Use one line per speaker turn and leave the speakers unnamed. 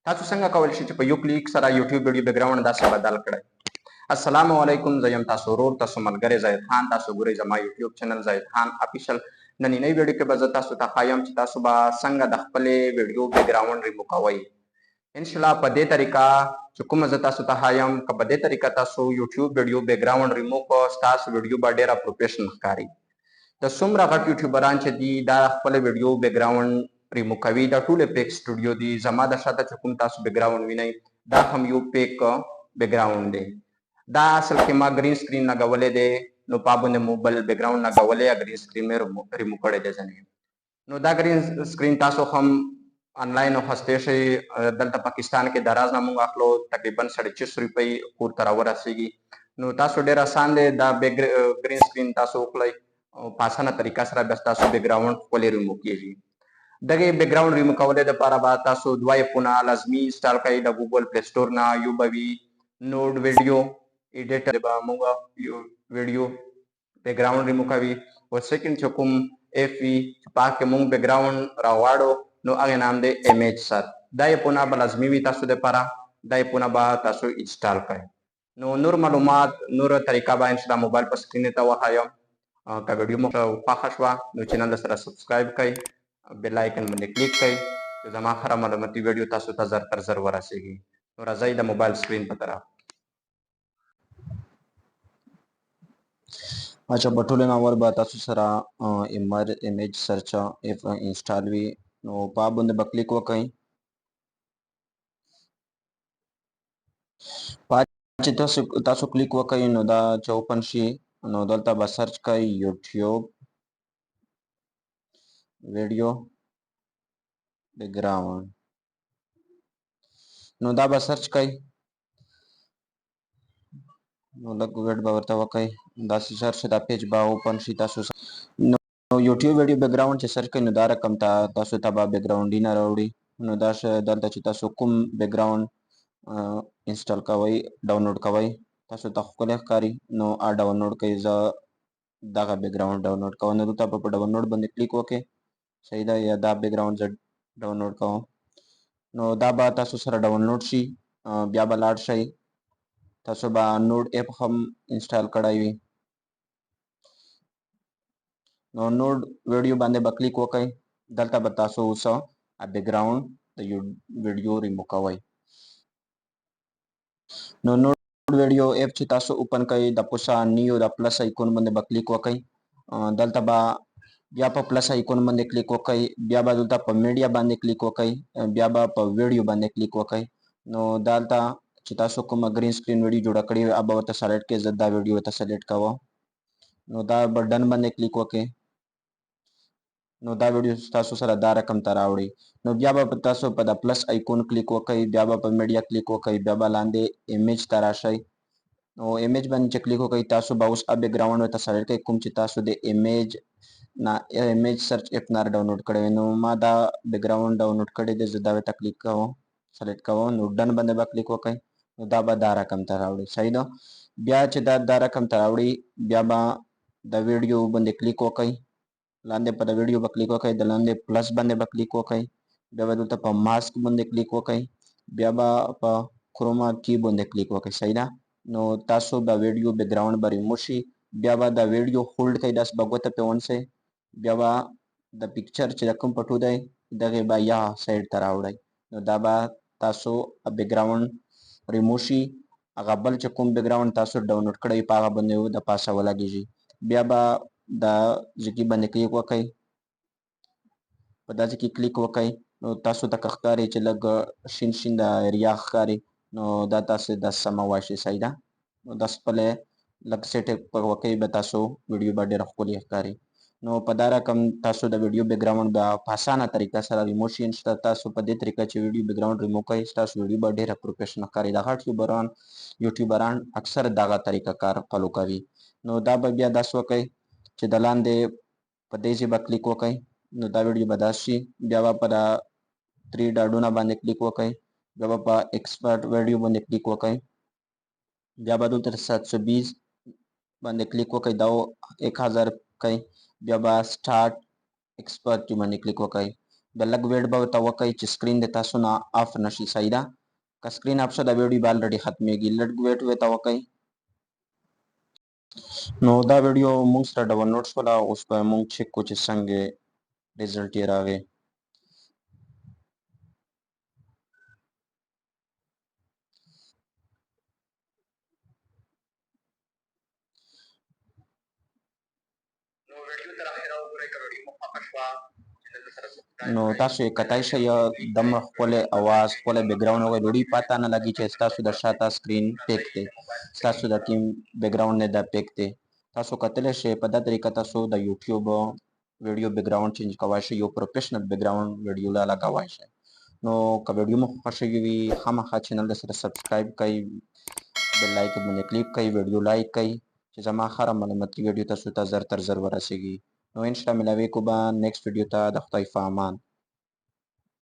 تاسو څنګه کولای شئ چې په یو کلیک سره یوټیوب ویډیو بیکګراوند داسې بدل کړئ. السلام علیکم، زه یم تاسو ورور تاسو ملګری زید خان. تاسو ګورئ زما یوټیوب چینل زید خان افیشل. نننۍ ویډیو کې به زه تاسو ته ښایم چې تاسو به څنګه د خپلې ویډیو بیکګراوند ریموو کوئ. انشاءالله په دې طریقه چې کومه زه تاسو ته ښایم، که په دې طریقه تاسو یوټیوب ویډیو بیکګراوند ریموو کړو، ستاسو ویډیو به ډېره پروفیشنل ښکاري. د څومره غټ یوټیوبران چې دي دا خپل ویډیو بیکګراوند ریموو کوي، دا ټول پیک سټوډیو دي. زما د شاته چې کوم تاسو بیکګراوند وینئ دا هم یو پیک بیکګراوند دی. دا اصل کې ما ګرین سکرین لګولی دی، نو په باندې موبایل بیکګراوند لګولی یا ګرین سکرین مې ریموو کړی دی ځینې. نو دا ګرین سکرین تاسو هم آنلاین اخیستی شئ. دلته پاکستان کې د راز نه موږ اخلو، تقریبا 650 روپۍ کور ته راورسېږي. نو تاسو ډېر آسان دی دا ګرین سکرین تاسو وکړئ او په اسانه طریقه سره بیا ستاسو بیکګراوند خپلې ریموو کېږي. دغه بیکګراوند ریموو کولو دپاره به تاسو دوه ایپونه لازمي انسټال کړئ د ګوګل پلی سټور نه. یو به وي نوډ ویډیو ایډیټر، به موږ ویډیو بیکګراوند ریموو کوي. او سیکنډ چې کوم ایپ وي چې په هغه کې موږ بیکګراوند راغواړو نو هغې نام دی ایمیج سر. دا ایپونه به لازمي وي تاسو دپاره، دا ایپونه به تاسو انسټال کړئ. نو نور معلومات نوره طریقه به انشاءالله موبایل په سکرین ته وښایم. که ویډیو مو خوښه شوه نو چینل سره سبسکرایب کړئ، بیل آیکن باندې کلیک کړئ چې زما هره معلوماتي ویډیو تاسو ته زر تر زر ورسیږي. نو راځئ د موبایل سکرین په طرف.
اچھا په ټولو نه اول به تاسو سره ایمیج سرچ ایپ انسټال وي، نو په هغه باندې به کلیک وکړئ. چې تاسو کلیک وکړئ نو دا چې اوپن شي نو دلته به سرچ کړئ یوټیوب ویډیو بیکګراوند. نو دا به سرچ کړئ، نو لږ ویټ به ورته وکړئ. داسې سرچ دا پیج به اوپن شي. تاسو نو یوټیوب ویډیو بیکګراوند چې سرچ کړئ نو دا رقم ته تاسو ته به بیکګراوندونه راوړي. نو دا دلته چې تاسو کوم بیکګراوند انسټال کوئ ډاونلوډ کوئ تاسو ته ښکلی ښکاري نو ډاونلوډ کوئ. زه دغه بیکګراوند ډاونلوډ کوم، نو دلته به په ډاونلوډ باندې کلیک وکړئ. صحیح ده، یا دا بیکګراوند زه ډاونلوډ کوم. نو دا به تاسو سره ډاونلوډ شي. بیا به لاړ شئ، تاسو به نوډ ایپ هم انسټال کړی وي. نو نوډ ویډیو باندې به کلیک وکړئ. دلته به تاسو اوس بیکګراوند د ویډیو ریموو کوئ. نو نوډ ویډیو ایپ چې تاسو اوپن کړئ د پوسه نیو د پلس آیکون باندې به کلیک وکړئ. دلته به بیا په پلس آیکون باندې کلیک وکړئ، بیا به دلته په میډیا باندې کلیک وکړئ، بیا به په ویډیو باندې کلیک وکړئ. نو دلته چې تاسو کومه ګرین سکرین ویډیو جوړه کړې وي هغه ورته سلیکټ کړئ. زه دا ویډیو ورته سلیکټ کوم، نو دا به ډن باندې کلیک وکړئ. نو دا ویډیو تاسو سره دا رقم ته راوړي. نو بیا به تاسو په د پلس آیکون کلیک وکړئ، بیا به په میډیا کلیک وکړئ، بیا به لاندې ایمیج ته راشئ. نو ایمیج باندې چې کلیک وکړئ تاسو به اوس بیکګراوند ورته سلیکټ کړئ کوم چې تاسو د ایمیج سرچ ایپ نه ډاونلوډ کړی وي. نو ما دا بیکګراوند ډاونلوډ کړی دی، زه دا ورته کلیک کوم، سلیکټ کوم. نو ډن باندې به کلیک وکړئ، نو دا به دا رقم ته راوړي. صحیح ده، بیا چې دا رقم ته راوړي بیا به د ویډیو باندې کلیک وکړئ. لاندې په د ویډیو به کلیک وکړئ، د لاندې پلس باندې به کلیک وکړئ، بیا به دلته په ماسک باندې کلیک وکړئ، بیا به په کروما کی باندې کلیک وکړئ. صحیح ده، نو تاسو د ویډیو بیکګراوند به ریموو شي. بیا به د ویډیو هولډ کړئ، داسې به ګوته پرې ونیسئ، بیا به د پکچر چې د کوم پټو دی دغې به یا سایډ ته راوړئ. نو دا به تاسو بیکګراوند ریموو شي. هغه بل چې کوم بیکګراوند تاسو ډاونلوډ کړی په هغه باندې د پاسه ولګېږي. بیا به دا ځکې باندې کلیک وکړئ، په دا ځکې کلیک وکړئ نو تاسو ته که ښکاري چې لږ شین شین د ایریا ښکاري نو دا تاسو د سمه واشي. صحیح ده، نو دا خپله لږ سیټ وکړئ به تاسو ویډیو به ډېره ښکلې ښکاري. نو په دا رقم تاسو د ویډیو بیکګراوند به په اسانه طریقه سره ریموو شي. تاسو په دې طریقه چې ویډیو بیکګراوند ریموو کوئ ستاسو ویډیو به ډېره پروفیشنل ښکاري. د غټ یوټیوبران اکثر دغه طریقه کار فالو کوي. نو دا به بیا داسې وکړئ چې د لاندې په دې ځای به کلیک وکړئ، نو دا ویډیو به داسې شي. بیا به په دا 3 ډاټونه باندې کلیک وکړئ، بیا به په ایکسپورټ ویډیو باندې کلیک وکړئ، بیا به دلته 720 باندې کلیک وکړئ، دا 1000 کوئ، بیا به سټارټ ایکسپورټ باندې کلیک وکړئ. د لګ ویټ به ورته وکئ چې سکرین د تاسو نه آف نشي. صحیح ده. که سکرین آف شو د ویډیو به الریډي ختمیږي. لږ ویټ ورته وکئ. نو دا ویډیو موږ سره ډاونلوډ شوله. اوس به موږ چیک کړو چې څنګه ریزلټ یې راغی. نو تاسو یې کتای شئ دمه ښکلی اواز ښکلی بیکګراونډ وګورئ. ویډیو پته نه لګي چې ستاسو د شاته سکرین پیک دی، ستاسو د کوم بیکګراونډ نه دا پیک دی. تاسو کتلی شئ په دا طریقه تاسو د یوټیوب ویډیو بیکګراونډ چینج کولی شئ، یو پروفیشنل بیکګراونډ ویډیو لا لګولی شئ. نو که ویډیو مو خوښه شوې وي خامخا چینل درسره سبسکرایب کړئ، بیل آیکن باندې کلیک کړئ، ویډیو لایک کړئ چې زما هره معلوماتي ویډیو تاسو ته زر تر زر ورسیږي. نو انشاءالله ملاوي کو به نیکسټ ویډیو ته. د خدای په امان.